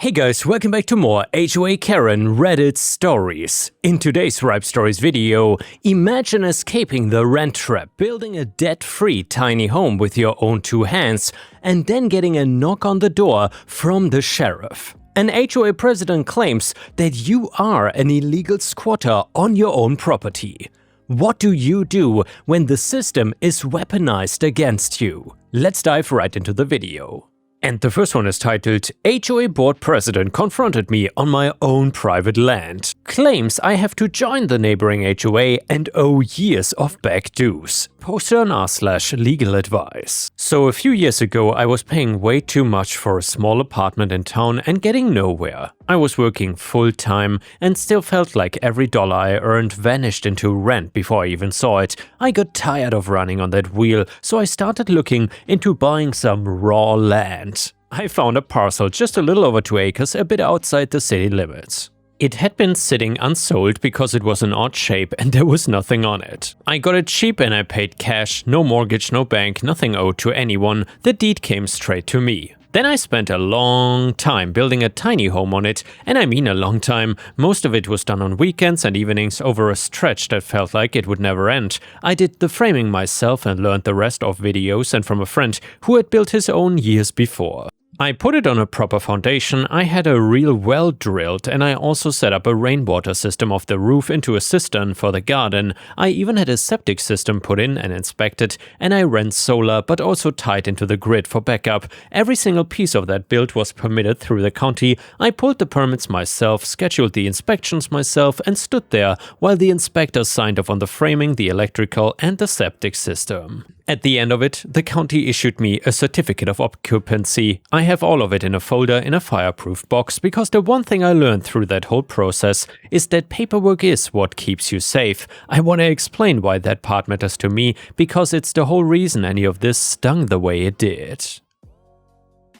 Hey guys, welcome back to more HOA Karen Reddit stories. In today's Ripestories video, imagine escaping the rent trap, building a debt-free tiny home with your own two hands, and then getting a knock on the door from the sheriff. An HOA president claims that you are an illegal squatter on your own property. What do you do when the system is weaponized against you? Let's dive right into the video. And the first one is titled, HOA Board President Confronted Me on My Own Private Land. Claims I have to join the neighboring HOA and owe years of back dues. Poster on r/legaladvice. So a few years ago I was paying way too much for a small apartment in town and getting nowhere. I was working full-time and still felt like every dollar I earned vanished into rent before I even saw it. I got tired of running on that wheel, so I started looking into buying some raw land. I found a parcel just a little over 2 acres a bit outside the city limits. It had been sitting unsold because it was an odd shape and there was nothing on it. I got it cheap and I paid cash, no mortgage, no bank, nothing owed to anyone. The deed came straight to me. Then I spent a long time building a tiny home on it, and I mean a long time. Most of it was done on weekends and evenings over a stretch that felt like it would never end. I did the framing myself and learned the rest off videos and from a friend who had built his own years before. I put it on a proper foundation, I had a real well drilled, and I also set up a rainwater system off the roof into a cistern for the garden. I even had a septic system put in and inspected, and I ran solar but also tied into the grid for backup. Every single piece of that build was permitted through the county. I pulled the permits myself, scheduled the inspections myself, and stood there while the inspectors signed off on the framing, the electrical, and the septic system. At the end of it, the county issued me a certificate of occupancy. I have all of it in a folder in a fireproof box because the one thing I learned through that whole process is that paperwork is what keeps you safe. I want to explain why that part matters to me because it's the whole reason any of this stung the way it did.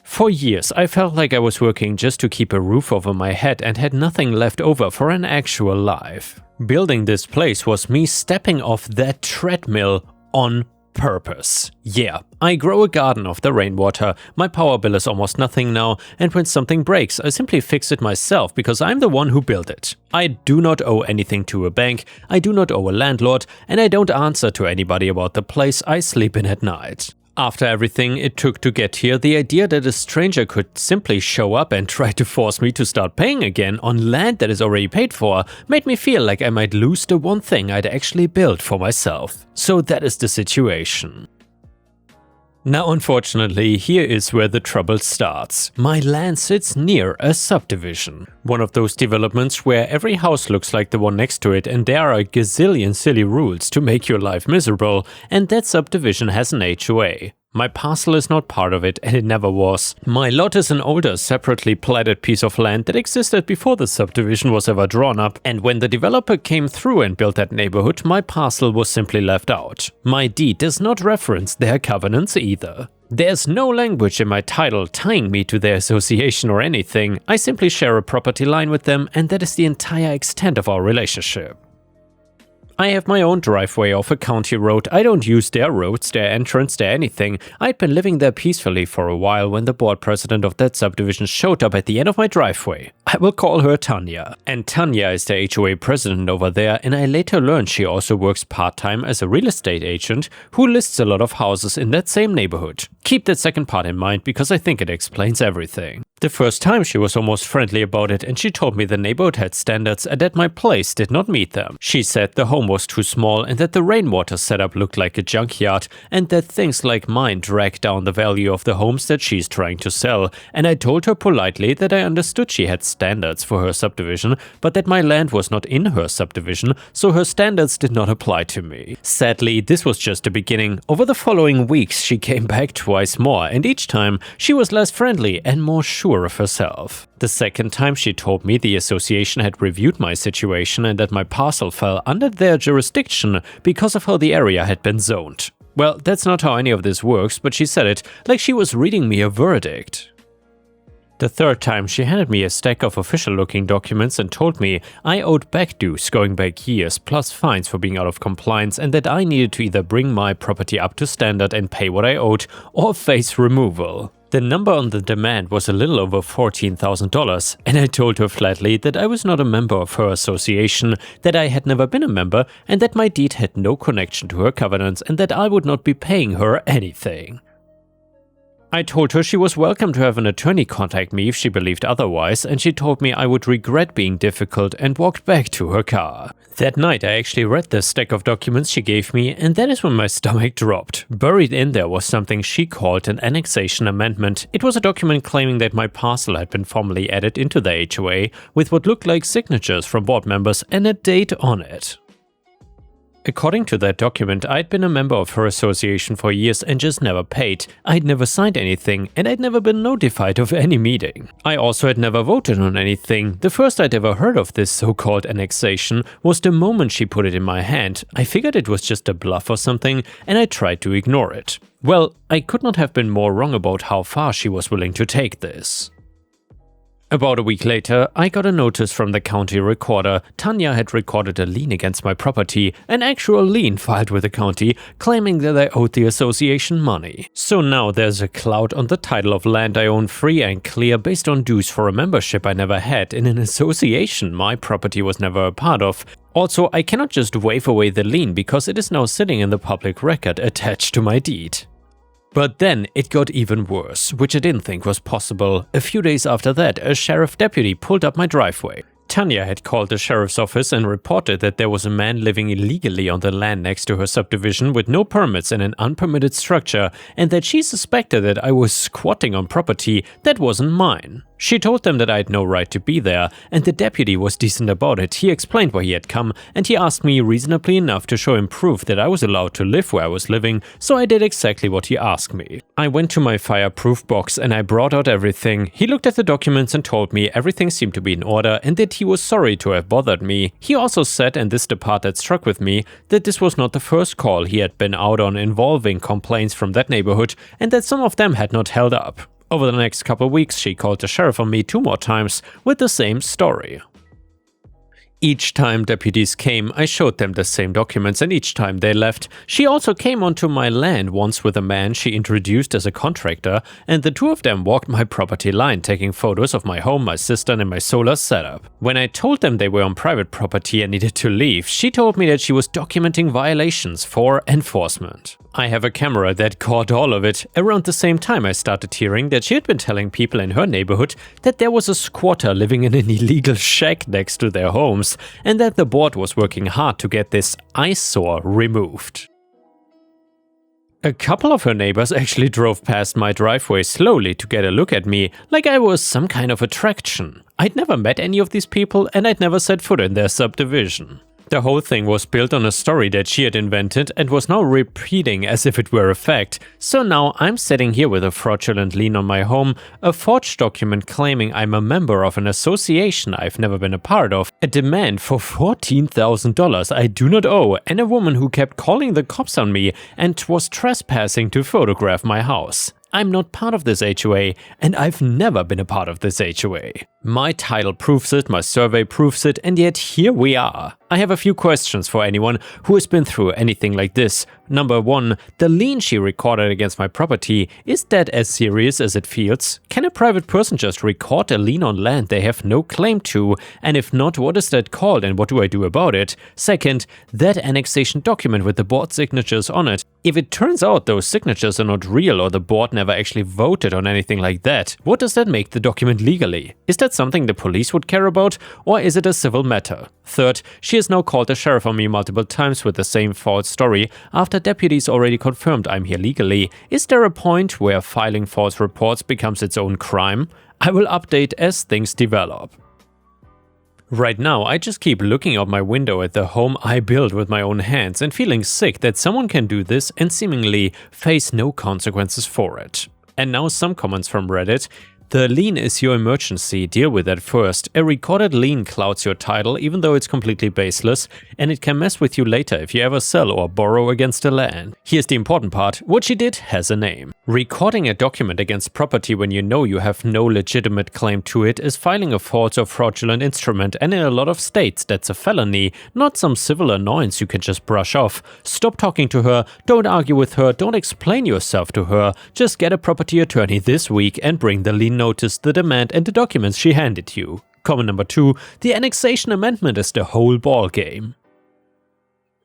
For years, I felt like I was working just to keep a roof over my head and had nothing left over for an actual life. Building this place was me stepping off that treadmill on purpose. Yeah, I grow a garden off the rainwater, my power bill is almost nothing now, and when something breaks, I simply fix it myself because I'm the one who built it. I do not owe anything to a bank, I do not owe a landlord, and I don't answer to anybody about the place I sleep in at night. After everything it took to get here, the idea that a stranger could simply show up and try to force me to start paying again on land that is already paid for made me feel like I might lose the one thing I'd actually built for myself. So that is the situation. Now unfortunately, here is where the trouble starts. My land sits near a subdivision. One of those developments where every house looks like the one next to it and there are a gazillion silly rules to make your life miserable, and that subdivision has an HOA. My parcel is not part of it, and it never was. My lot is an older, separately platted piece of land that existed before the subdivision was ever drawn up, and when the developer came through and built that neighborhood, my parcel was simply left out. My deed does not reference their covenants either. There's no language in my title tying me to their association or anything. I simply share a property line with them, and that is the entire extent of our relationship. I have my own driveway off a county road. I don't use their roads, their entrance, their anything. I'd been living there peacefully for a while when the board president of that subdivision showed up at the end of my driveway. I will call her Tanya. And Tanya is the HOA president over there, and I later learned she also works part-time as a real estate agent who lists a lot of houses in that same neighborhood. Keep that second part in mind because I think it explains everything. The first time she was almost friendly about it, and she told me the neighborhood had standards and that my place did not meet them. She said the home was too small and that the rainwater setup looked like a junkyard and that things like mine dragged down the value of the homes that she's trying to sell. And I told her politely that I understood she had standards for her subdivision, but that my land was not in her subdivision, so her standards did not apply to me. Sadly, this was just the beginning. Over the following weeks, she came back twice more, and each time she was less friendly and more sure of herself. The second time she told me the association had reviewed my situation and that my parcel fell under their jurisdiction because of how the area had been zoned. Well, that's not how any of this works, but she said it like she was reading me a verdict. The third time she handed me a stack of official-looking documents and told me I owed back dues going back years plus fines for being out of compliance and that I needed to either bring my property up to standard and pay what I owed or face removal. The number on the demand was a little over $14,000, and I told her flatly that I was not a member of her association, that I had never been a member, and that my deed had no connection to her covenants and that I would not be paying her anything. I told her she was welcome to have an attorney contact me if she believed otherwise, and she told me I would regret being difficult and walked back to her car. That night I actually read the stack of documents she gave me, and that is when my stomach dropped. Buried in there was something she called an annexation amendment. It was a document claiming that my parcel had been formally added into the HOA with what looked like signatures from board members and a date on it. According to that document, I'd been a member of her association for years and just never paid. I'd never signed anything, and I'd never been notified of any meeting. I also had never voted on anything. The first I'd ever heard of this so-called annexation was the moment she put it in my hand. I figured it was just a bluff or something, and I tried to ignore it. Well, I could not have been more wrong about how far she was willing to take this. About a week later, I got a notice from the county recorder. Tanya had recorded a lien against my property, an actual lien filed with the county, claiming that I owed the association money. So now there's a cloud on the title of land I own free and clear based on dues for a membership I never had in an association my property was never a part of. Also, I cannot just wave away the lien because it is now sitting in the public record attached to my deed. But then it got even worse, which I didn't think was possible. A few days after that, a sheriff deputy pulled up my driveway. Tanya had called the sheriff's office and reported that there was a man living illegally on the land next to her subdivision with no permits and an unpermitted structure, and that she suspected that I was squatting on property that wasn't mine. She told them that I had no right to be there, and the deputy was decent about it. He explained why he had come, and he asked me reasonably enough to show him proof that I was allowed to live where I was living, so I did exactly what he asked me. I went to my fireproof box and I brought out everything. He looked at the documents and told me everything seemed to be in order and that he was sorry to have bothered me. He also said, and this the part that struck with me, that this was not the first call he had been out on involving complaints from that neighborhood, and that some of them had not held up. Over the next couple weeks, she called the sheriff on me 2 more times with the same story. Each time deputies came, I showed them the same documents, and each time they left. She also came onto my land once with a man she introduced as a contractor, and the 2 of them walked my property line, taking photos of my home, my cistern, and my solar setup. When I told them they were on private property and needed to leave, she told me that she was documenting violations for enforcement. I have a camera that caught all of it. Around the same time I started hearing that she had been telling people in her neighborhood that there was a squatter living in an illegal shack next to their homes, and that the board was working hard to get this eyesore removed. A couple of her neighbors actually drove past my driveway slowly to get a look at me, like I was some kind of attraction. I'd never met any of these people, and I'd never set foot in their subdivision. The whole thing was built on a story that she had invented and was now repeating as if it were a fact. So now I'm sitting here with a fraudulent lien on my home, a forged document claiming I'm a member of an association I've never been a part of, a demand for $14,000 I do not owe, and a woman who kept calling the cops on me and was trespassing to photograph my house. I'm not part of this HOA, and I've never been a part of this HOA. My title proves it, my survey proves it, and yet here we are. I have a few questions for anyone who has been through anything like this. Number 1, the lien she recorded against my property, is that as serious as it feels? Can a private person just record a lien on land they have no claim to? And if not, what is that called and what do I do about it? Second, that annexation document with the board signatures on it. If it turns out those signatures are not real or the board never actually voted on anything like that, what does that make the document legally? Is that something the police would care about, or is it a civil matter? Third, she has now called the sheriff on me multiple times with the same false story after deputies already confirmed I'm here legally. Is there a point where filing false reports becomes its own crime? I will update as things develop. Right now, I just keep looking out my window at the home I built with my own hands and feeling sick that someone can do this and seemingly face no consequences for it. And now some comments from Reddit. The lien is your emergency, deal with that first. A recorded lien clouds your title even though it's completely baseless, and it can mess with you later if you ever sell or borrow against a land. Here's the important part, what she did has a name. Recording a document against property when you know you have no legitimate claim to it is filing a false or fraudulent instrument, and in a lot of states that's a felony, not some civil annoyance you can just brush off. Stop talking to her, don't argue with her, don't explain yourself to her, just get a property attorney this week and bring the lien notice, the demand, and the documents she handed you. Comment number 2, the annexation amendment is the whole ball game.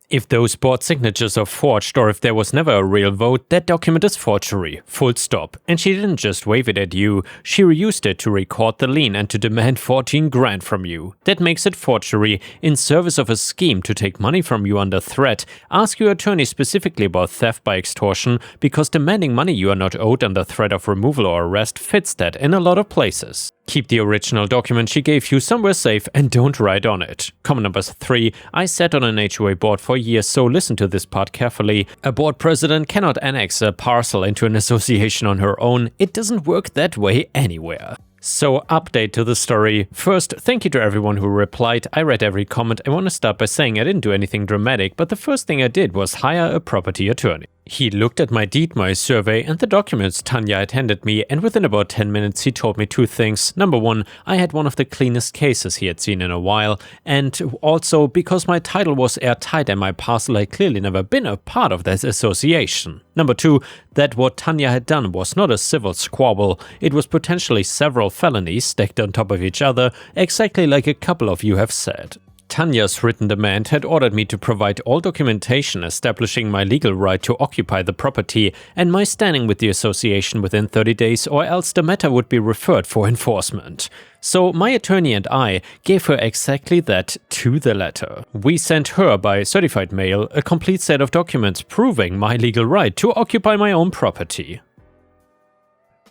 If those board signatures are forged or if there was never a real vote, that document is forgery, full stop. And she didn't just wave it at you, she reused it to record the lien and to demand 14 grand from you. That makes it forgery in service of a scheme to take money from you under threat. Ask your attorney specifically about theft by extortion, because demanding money you are not owed under threat of removal or arrest fits that in a lot of places. Keep the original document she gave you somewhere safe and don't write on it. Comment number 3, I sat on an HOA board for years, so listen to this part carefully. A board president cannot annex a parcel into an association on her own. It doesn't work that way anywhere. So, update to the story. First, thank you to everyone who replied. I read every comment. I want to start by saying I didn't do anything dramatic, but the first thing I did was hire a property attorney. He looked at my deed, my survey, and the documents Tanya had handed me, and within about 10 minutes he told me 2 things. Number 1, I had one of the cleanest cases he had seen in a while, and also because my title was airtight and my parcel had clearly never been a part of this association. Number 2, that what Tanya had done was not a civil squabble, it was potentially several felonies stacked on top of each other, exactly like a couple of you have said. Tanya's written demand had ordered me to provide all documentation establishing my legal right to occupy the property and my standing with the association within 30 days, or else the matter would be referred for enforcement. So my attorney and I gave her exactly that to the letter. We sent her by certified mail a complete set of documents proving my legal right to occupy my own property.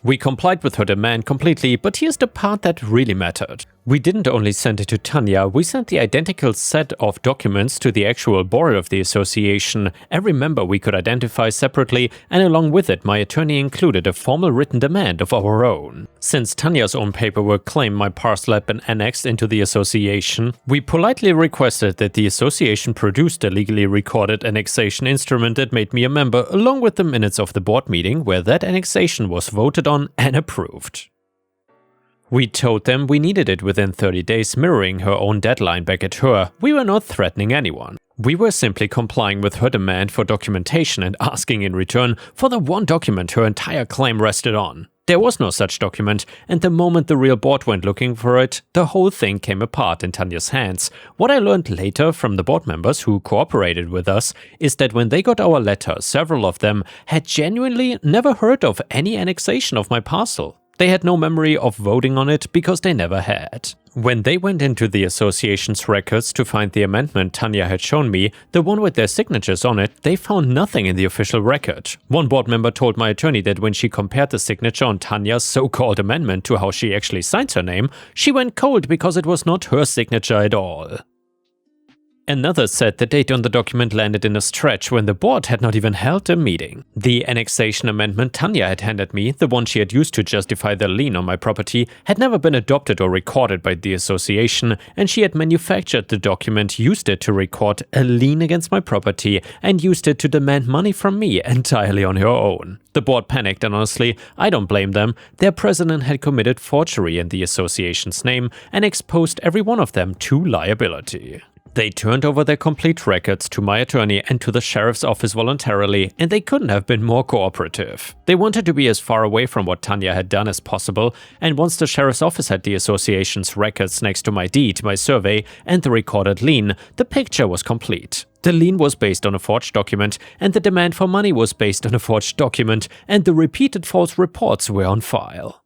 We complied with her demand completely, but here's the part that really mattered. We didn't only send it to Tanya, we sent the identical set of documents to the actual board of the association, every member we could identify separately, and along with it my attorney included a formal written demand of our own. Since Tanya's own paperwork claimed my parcel had been annexed into the association, we politely requested that the association produced a legally recorded annexation instrument that made me a member, along with the minutes of the board meeting where that annexation was voted on and approved. We told them we needed it within 30 days, mirroring her own deadline back at her. We were not threatening anyone. We were simply complying with her demand for documentation and asking in return for the one document her entire claim rested on. There was no such document, and the moment the real board went looking for it, the whole thing came apart in Tanya's hands. What I learned later from the board members who cooperated with us is that when they got our letter, several of them had genuinely never heard of any annexation of my parcel. They had no memory of voting on it because they never had. When they went into the association's records to find the amendment Tanya had shown me, the one with their signatures on it, they found nothing in the official record. One board member told my attorney that when she compared the signature on Tanya's so-called amendment to how she actually signs her name, she went cold because it was not her signature at all. Another said the date on the document landed in a stretch when the board had not even held a meeting. The annexation amendment Tanya had handed me, the one she had used to justify the lien on my property, had never been adopted or recorded by the association, and she had manufactured the document, used it to record a lien against my property, and used it to demand money from me entirely on her own. The board panicked, and honestly, I don't blame them. Their president had committed forgery in the association's name and exposed every one of them to liability. They turned over their complete records to my attorney and to the sheriff's office voluntarily, and they couldn't have been more cooperative. They wanted to be as far away from what Tanya had done as possible, and once the sheriff's office had the association's records next to my deed, my survey, and the recorded lien, the picture was complete. The lien was based on a forged document, and the demand for money was based on a forged document, and the repeated false reports were on file.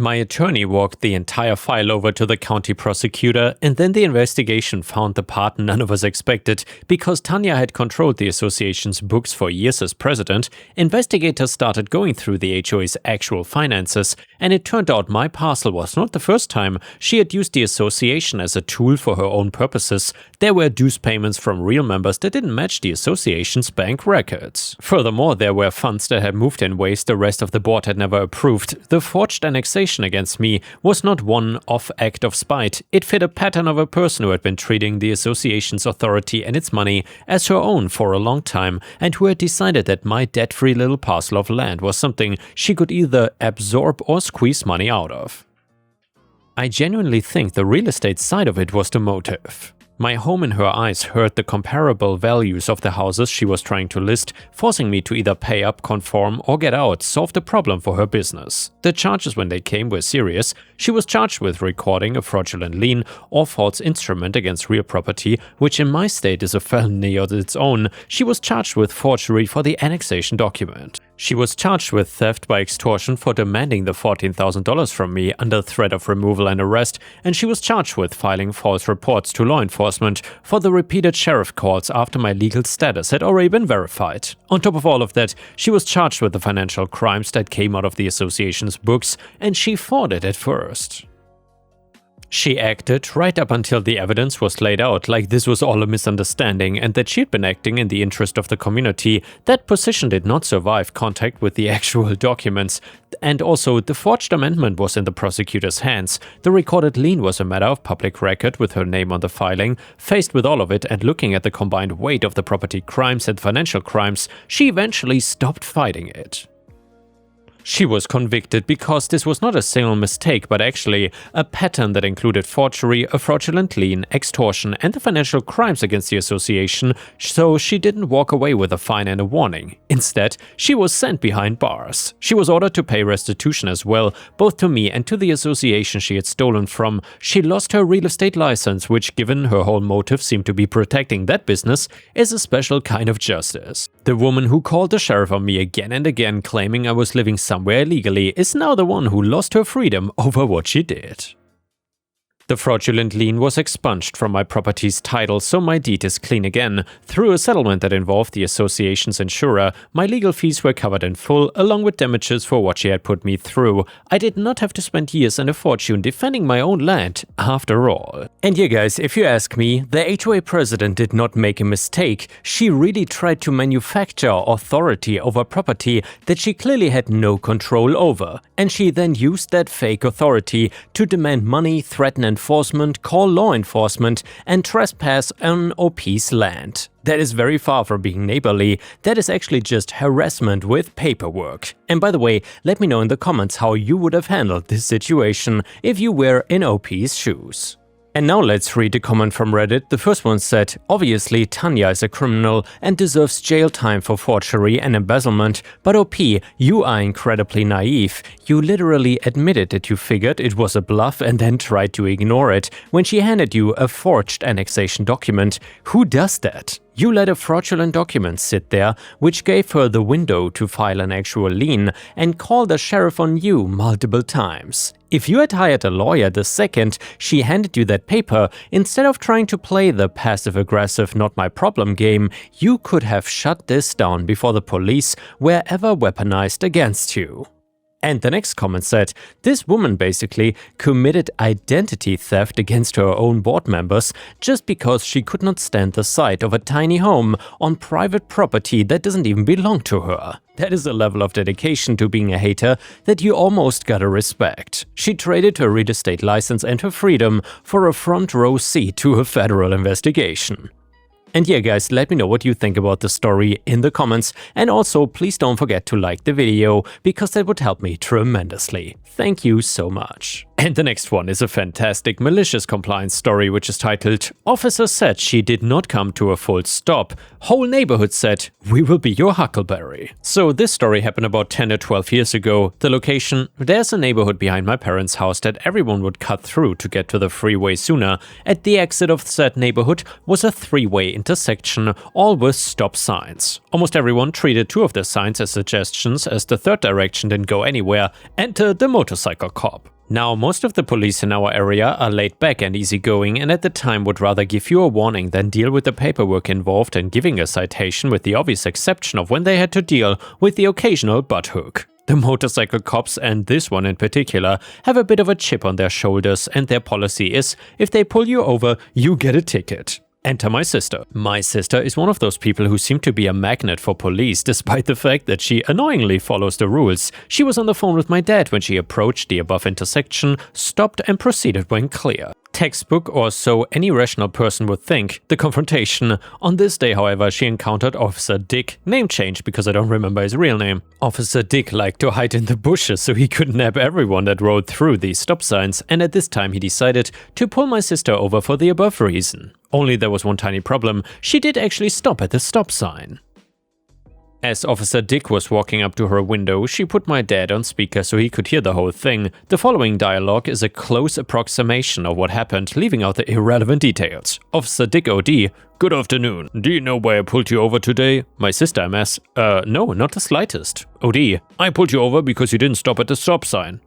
My attorney walked the entire file over to the county prosecutor, and then the investigation found the part none of us expected. Because Tanya had controlled the association's books for years as president, investigators started going through the HOA's actual finances, and it turned out my parcel was not the first time she had used the association as a tool for her own purposes. There were dues payments from real members that didn't match the association's bank records. Furthermore, there were funds that had moved in ways the rest of the board had never approved. The forged annexation against me was not one-off act of spite. It fit a pattern of a person who had been treating the association's authority and its money as her own for a long time, and who had decided that my debt-free little parcel of land was something she could either absorb or squeeze money out of. I genuinely think the real estate side of it was the motive. My home in her eyes hurt the comparable values of the houses she was trying to list, forcing me to either pay up, conform, or get out, solve the problem for her business. The charges when they came were serious. She was charged with recording a fraudulent lien or false instrument against real property, which in my state is a felony of its own. She was charged with forgery for the annexation document. She was charged with theft by extortion for demanding the $14,000 from me under threat of removal and arrest, and she was charged with filing false reports to law enforcement for the repeated sheriff calls after my legal status had already been verified. On top of all of that, she was charged with the financial crimes that came out of the association's books, and she fought it at first. She acted right up until the evidence was laid out like this was all a misunderstanding and that she'd been acting in the interest of the community. That position did not survive contact with the actual documents. And also, the forged amendment was in the prosecutor's hands. The recorded lien was a matter of public record with her name on the filing. Faced with all of it and looking at the combined weight of the property crimes and financial crimes, she eventually stopped fighting it. She was convicted because this was not a single mistake, but actually a pattern that included forgery, a fraudulent lien, extortion, and the financial crimes against the association, so she didn't walk away with a fine and a warning. Instead, she was sent behind bars. She was ordered to pay restitution as well, both to me and to the association she had stolen from. She lost her real estate license, which, given her whole motive seemed to be protecting that business, is a special kind of justice. The woman who called the sheriff on me again and again claiming I was living somewhere illegally is now the one who lost her freedom over what she did. The fraudulent lien was expunged from my property's title, so my deed is clean again. Through a settlement that involved the association's insurer, my legal fees were covered in full, along with damages for what she had put me through. I did not have to spend years and a fortune defending my own land, after all. And yeah guys, if you ask me, the HOA president did not make a mistake. She really tried to manufacture authority over property that she clearly had no control over. And she then used that fake authority to demand money, threaten enforcement, call law enforcement, and trespass on OP's land. That is very far from being neighborly. That is actually just harassment with paperwork. And by the way, let me know in the comments how you would have handled this situation if you were in OP's shoes. And now let's read a comment from Reddit. The first one said, "Obviously Tanya is a criminal and deserves jail time for forgery and embezzlement, but OP, you are incredibly naive. You literally admitted that you figured it was a bluff and then tried to ignore it when she handed you a forged annexation document. Who does that? You let a fraudulent document sit there, which gave her the window to file an actual lien and call the sheriff on you multiple times. If you had hired a lawyer the second she handed you that paper, instead of trying to play the passive-aggressive not my problem game, you could have shut this down before the police were ever weaponized against you." And the next comment said, "This woman basically committed identity theft against her own board members just because she could not stand the sight of a tiny home on private property that doesn't even belong to her. That is a level of dedication to being a hater that you almost gotta respect. She traded her real estate license and her freedom for a front row seat to a federal investigation." And yeah guys, let me know what you think about the story in the comments, and also please don't forget to like the video because that would help me tremendously. Thank you so much. And the next one is a fantastic malicious compliance story, which is titled, "Officer said she did not come to a full stop. Whole neighborhood said, we will be your huckleberry." So this story happened about 10 or 12 years ago. The location, there's a neighborhood behind my parents' house that everyone would cut through to get to the freeway sooner. At the exit of said neighborhood was a three-way intersection, all with stop signs. Almost everyone treated two of the signs as suggestions, as the third direction didn't go anywhere. Enter the motorcycle cop. Now, most of the police in our area are laid back and easygoing, and at the time would rather give you a warning than deal with the paperwork involved and giving a citation, with the obvious exception of when they had to deal with the occasional butt hook. The motorcycle cops, and this one in particular, have a bit of a chip on their shoulders, and their policy is, if they pull you over, you get a ticket. Enter my sister. My sister is one of those people who seem to be a magnet for police, despite the fact that she annoyingly follows the rules. She was on the phone with my dad when she approached the above intersection, stopped and proceeded when clear. Textbook, or so any rational person would think, the confrontation. On this day, however, she encountered Officer Dick, name change because I don't remember his real name. Officer Dick liked to hide in the bushes so he could nab everyone that rode through these stop signs, and at this time he decided to pull my sister over for the above reason. Only there was one tiny problem: she did actually stop at the stop sign. As Officer Dick was walking up to her window, she put my dad on speaker so he could hear the whole thing. The following dialogue is a close approximation of what happened, leaving out the irrelevant details. Officer Dick OD: "Good afternoon. Do you know why I pulled you over today?" My sister MS: No, not the slightest." OD: "I pulled you over because you didn't stop at the stop sign."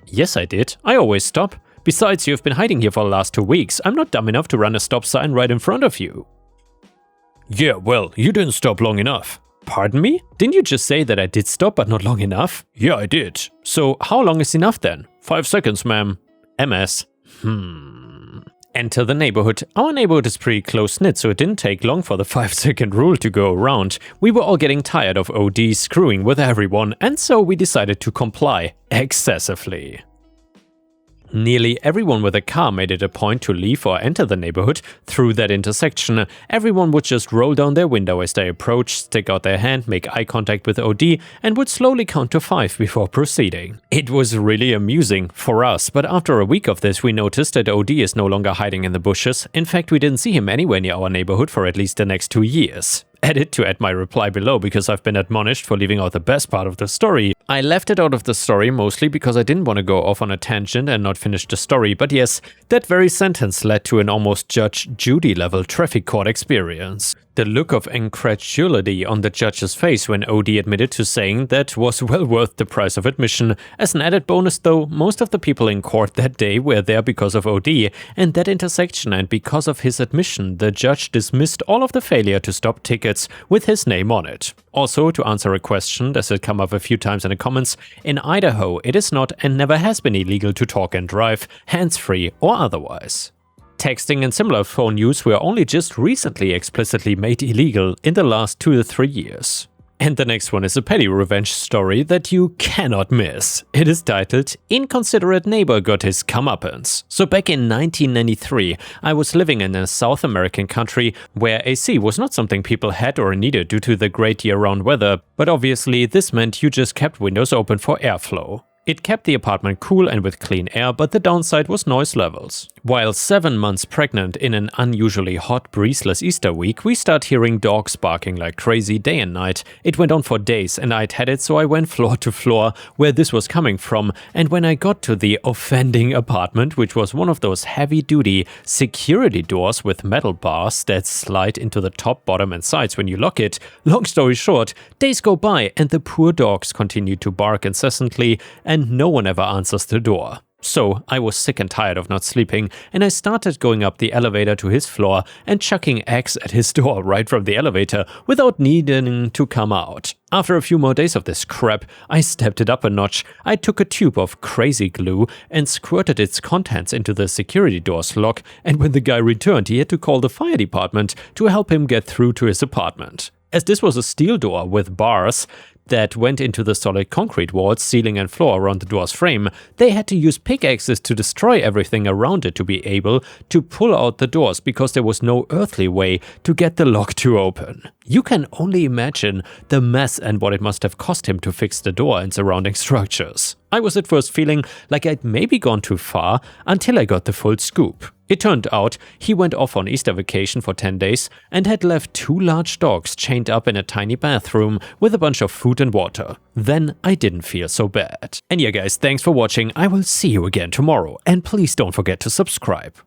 Yes I did. I always stop. Besides, you've been hiding here for the last 2 weeks. I'm not dumb enough to run a stop sign right in front of you." "Yeah, well, you didn't stop long enough." "Pardon me? Didn't you just say that I did stop but not long enough?" "Yeah, I did." "So how long is enough then?" 5 seconds, ma'am." MS: Enter the neighborhood. Our neighborhood is pretty close-knit, so it didn't take long for the 5-second rule to go around. We were all getting tired of OD screwing with everyone, and so we decided to comply excessively. Nearly everyone with a car made it a point to leave or enter the neighborhood through that intersection. Everyone would just roll down their window as they approached, stick out their hand, make eye contact with OD, and would slowly count to 5 before proceeding. It was really amusing for us, but after a week of this we noticed that OD is no longer hiding in the bushes. In fact, we didn't see him anywhere near our neighborhood for at least the next 2 years. Edit to add my reply below because I've been admonished for leaving out the best part of the story. I left it out of the story mostly because I didn't want to go off on a tangent and not finish the story, but yes, that very sentence led to an almost Judge Judy level traffic court experience. The look of incredulity on the judge's face when OD admitted to saying that was well worth the price of admission. As an added bonus though, most of the people in court that day were there because of OD and that intersection, and because of his admission, the judge dismissed all of the failure to stop tickets with his name on it. Also, to answer a question that has come up a few times in the comments, in Idaho it is not and never has been illegal to talk and drive, hands-free or otherwise. Texting and similar phone use were only just recently explicitly made illegal in the last 2 to 3 years. And the next one is a petty revenge story that you cannot miss. It is titled, "Inconsiderate Neighbor Got His Comeuppance." So back in 1993, I was living in a South American country where AC was not something people had or needed due to the great year-round weather, but obviously this meant you just kept windows open for airflow. It kept the apartment cool and with clean air, but the downside was noise levels. While 7 months pregnant in an unusually hot, breezeless Easter week, we start hearing dogs barking like crazy day and night. It went on for days and I'd had it, so I went floor to floor where this was coming from, and when I got to the offending apartment, which was one of those heavy-duty security doors with metal bars that slide into the top, bottom and sides when you lock it, long story short, days go by and the poor dogs continue to bark incessantly, and no one ever answers the door. So I was sick and tired of not sleeping, and I started going up the elevator to his floor and chucking eggs at his door right from the elevator without needing to come out. After a few more days of this crap, I stepped it up a notch. I took a tube of crazy glue and squirted its contents into the security door's lock, and when the guy returned, he had to call the fire department to help him get through to his apartment. As this was a steel door with bars, that went into the solid concrete walls, ceiling and floor around the door's frame, they had to use pickaxes to destroy everything around it to be able to pull out the doors because there was no earthly way to get the lock to open. You can only imagine the mess and what it must have cost him to fix the door and surrounding structures. I was at first feeling like I'd maybe gone too far until I got the full scoop. It turned out he went off on Easter vacation for 10 days and had left 2 large dogs chained up in a tiny bathroom with a bunch of food and water. Then I didn't feel so bad. And yeah guys, thanks for watching. I will see you again tomorrow, and please don't forget to subscribe.